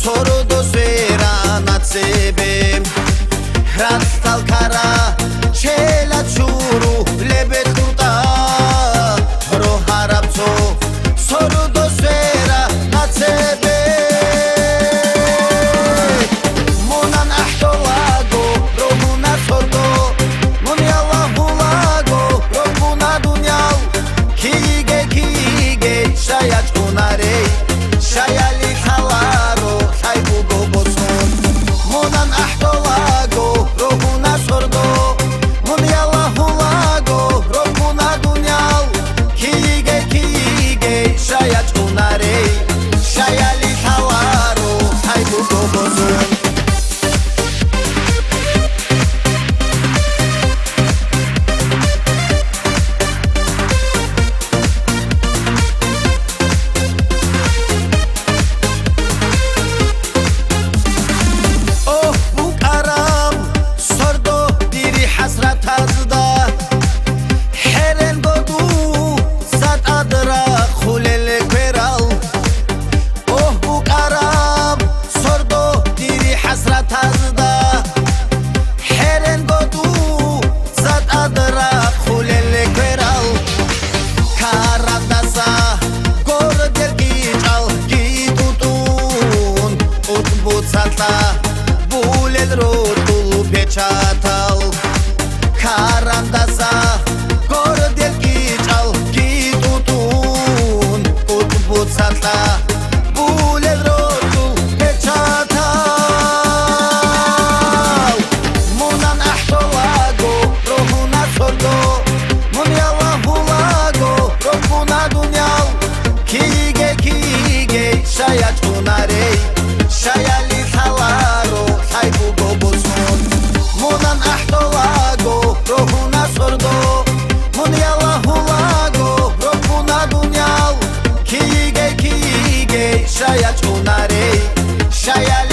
sordo sfera natsebe rastal kara chela churu lebe turta ro harapso sordo sfera natsebe monan ahtolago romuna sordo moni allahu lago romuna dunyal kige shayat kunare shayali khalaro saybu goboson monan ahtolago romuna sordo moni allahu lago romuna dunyal kige shayat kunare shayali khalaro saybu goboson bulel rotul peçatal karandasa gordel kiçal kitutun utbut satla bulel rotul peçatal monan ahtolago rohuna sordo mon yallahu lago rohuna dunyal kige shayat kunare shayali khalaro saybu goboson monan ahtolago rohuna sordo mon yallahu lago rohuna dunyal kige shayat kunare shayali